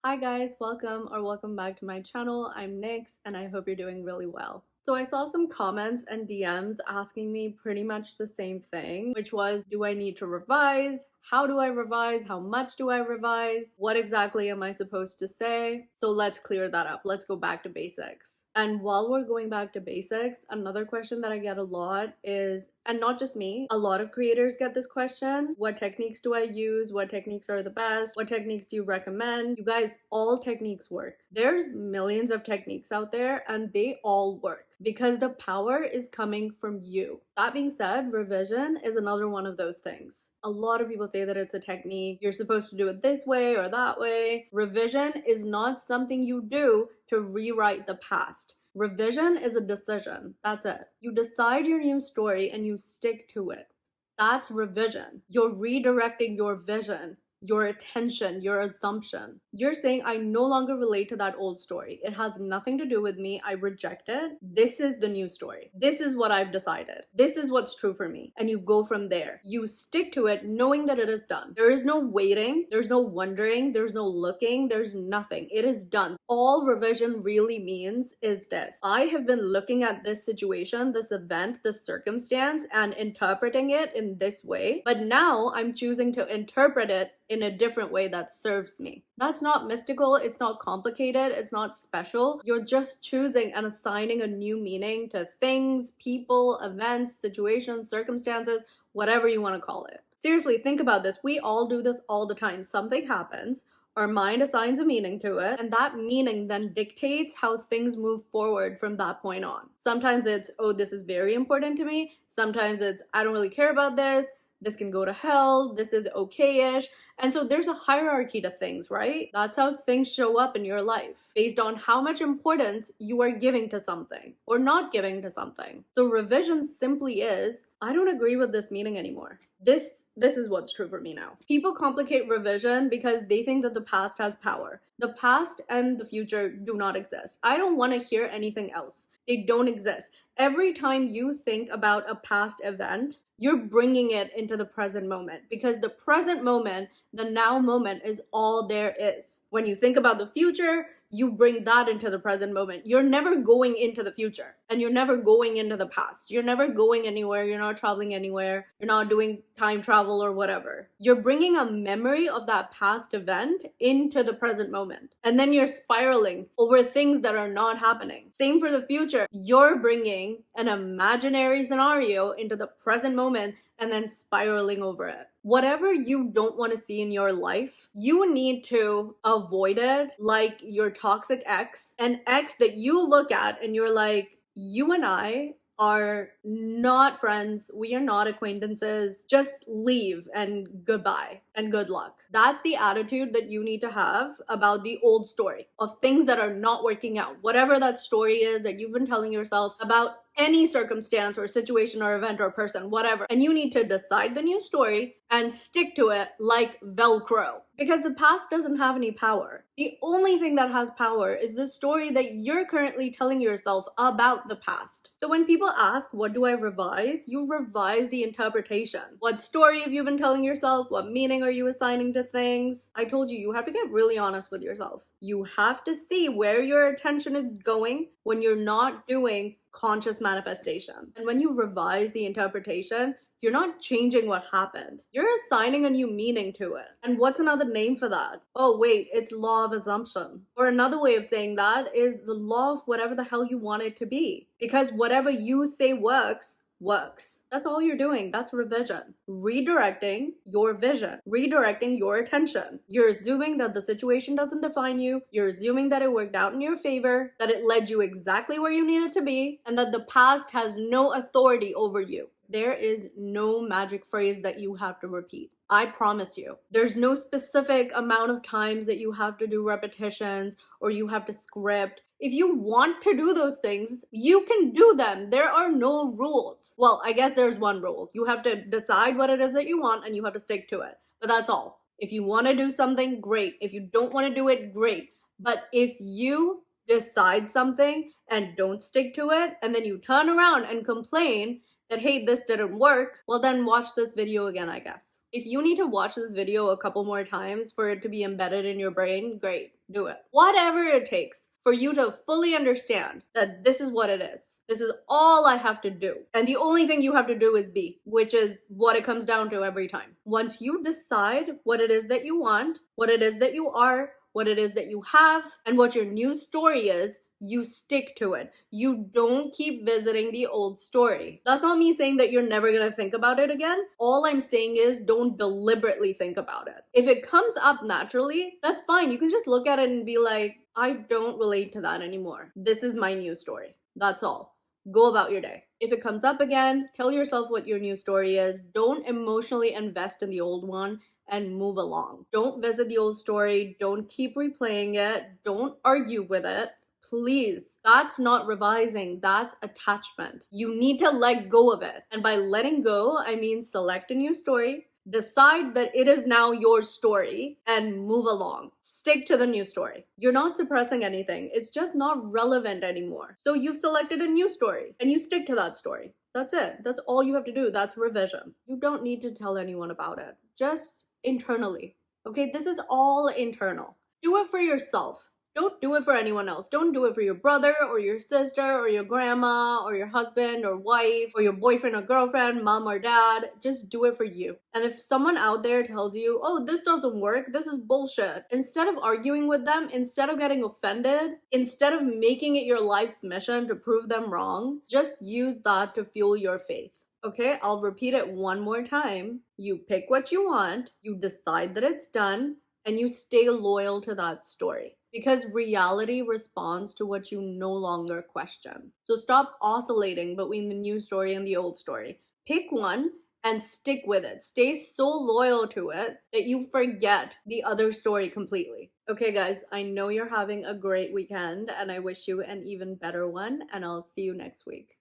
Hi guys, welcome back to my channel. I'm Nix and I hope you're doing really well. So I saw some comments and DMs asking me pretty much the same thing, which was, do I need to revise? How do I revise? How much do I revise? What exactly am I supposed to say? So let's clear that up. Let's go back to basics. And while we're going back to basics, another question that I get a lot is, and not just me, a lot of creators get this question: what techniques do I use? What techniques are the best? What techniques do you recommend? You guys, all techniques work. There's millions of techniques out there and they all work because the power is coming from you. That being said, revision is another one of those things. A lot of people say that it's a technique, you're supposed to do it this way or that way. Revision is not something you do to rewrite the past. Revision is a decision. That's it. You decide your new story and you stick to it. That's revision. You're redirecting your vision, your attention, your assumption. You're saying, I no longer relate to that old story. It has nothing to do with me. I reject it. This is the new story. This is what I've decided. This is what's true for me. And you go from there. You stick to it knowing that it is done. There is no waiting. There's no wondering. There's no looking. There's nothing. It is done. All revision really means is this: I have been looking at this situation, this event, this circumstance, and interpreting it in this way. But now I'm choosing to interpret it in a different way that serves me. That's not mystical, it's not complicated, it's not special. You're just choosing and assigning a new meaning to things, people, events, situations, circumstances, whatever you want to call it. Seriously, think about this. We all do this all the time. Something happens, our mind assigns a meaning to it, and that meaning then dictates how things move forward from that point on. Sometimes it's, oh, this is very important to me. Sometimes it's, I don't really care about this. This can go to hell. This is okay-ish. And so there's a hierarchy to things, right? That's how things show up in your life, based on how much importance you are giving to something or not giving to something. So revision simply is, I don't agree with this meaning anymore. This is what's true for me now. People complicate revision because they think that the past has power. The past and the future do not exist. I don't want to hear anything else. They don't exist. Every time you think about a past event, you're bringing it into the present moment, because the present moment, the now moment, is all there is. When you think about the future, you bring that into the present moment. You're never going into the future and you're never going into the past. You're never going anywhere. You're not traveling anywhere. You're not doing time travel or whatever. You're bringing a memory of that past event into the present moment. And then you're spiraling over things that are not happening. Same for the future. You're bringing an imaginary scenario into the present moment and then spiraling over it. Whatever you don't want to see in your life, you need to avoid it like your toxic ex, an ex that you look at and you're like, you and I are not friends. We are not acquaintances. Just leave and goodbye and good luck. That's the attitude that you need to have about the old story of things that are not working out. Whatever that story is that you've been telling yourself about any circumstance or situation or event or person, whatever. And you need to decide the new story and stick to it like Velcro, because the past doesn't have any power. The only thing that has power is the story that you're currently telling yourself about the past. So when people ask, what do I revise? You revise the interpretation. What story have you been telling yourself? What meaning are you assigning to things? I told you, you have to get really honest with yourself. You have to see where your attention is going when you're not doing conscious manifestation. And when you revise the interpretation, you're not changing what happened. You're assigning a new meaning to it. And what's another name for that? Oh wait, it's law of assumption. Or another way of saying that is the law of whatever the hell you want it to be. Because whatever you say works, works. That's all you're doing. That's revision. Redirecting your vision. Redirecting your attention. You're assuming that the situation doesn't define you. You're assuming that it worked out in your favor, that it led you exactly where you needed to be, and that the past has no authority over you. There is no magic phrase that you have to repeat. I promise you. There's no specific amount of times that you have to do repetitions or you have to script. If you want to do those things, you can do them. There are no rules. Well, I guess there's one rule. You have to decide what it is that you want and you have to stick to it. But that's all. If you want to do something, great. If you don't want to do it, great. But if you decide something and don't stick to it, and then you turn around and complain that, hey, this didn't work, well then watch this video again, I guess. If you need to watch this video a couple more times for it to be embedded in your brain, great. do it. Whatever it takes for you to fully understand that this is what it is. This is all I have to do. And the only thing you have to do is be, which is what it comes down to every time. Once you decide what it is that you want, what it is that you are, what it is that you have, and what your new story is, you stick to it. You don't keep visiting the old story. That's not me saying that you're never gonna think about it again. All I'm saying is don't deliberately think about it. If it comes up naturally, that's fine. You can just look at it and be like, I don't relate to that anymore. This is my new story. That's all. Go about your day. If it comes up again, tell yourself what your new story is. Don't emotionally invest in the old one and move along. Don't visit the old story. Don't keep replaying it. Don't argue with it. Please, that's not revising, that's attachment. You need to let go of it. And by letting go, I mean select a new story, decide that it is now your story, and move along. Stick to the new story. You're not suppressing anything, it's just not relevant anymore. So you've selected a new story, and you stick to that story. That's it. That's all you have to do. That's revision. You don't need to tell anyone about it. Just internally. Okay, this is all internal. Do it for yourself. Don't do it for anyone else. Don't do it for your brother or your sister or your grandma or your husband or wife or your boyfriend or girlfriend, mom or dad. Just do it for you. And if someone out there tells you, oh, this doesn't work, this is bullshit, instead of arguing with them, instead of getting offended, instead of making it your life's mission to prove them wrong, just use that to fuel your faith. Okay, I'll repeat it one more time. You pick what you want, you decide that it's done, and you stay loyal to that story. Because reality responds to what you no longer question. So stop oscillating between the new story and the old story. Pick one and stick with it. Stay so loyal to it that you forget the other story completely. Okay, guys, I know you're having a great weekend and I wish you an even better one, and I'll see you next week.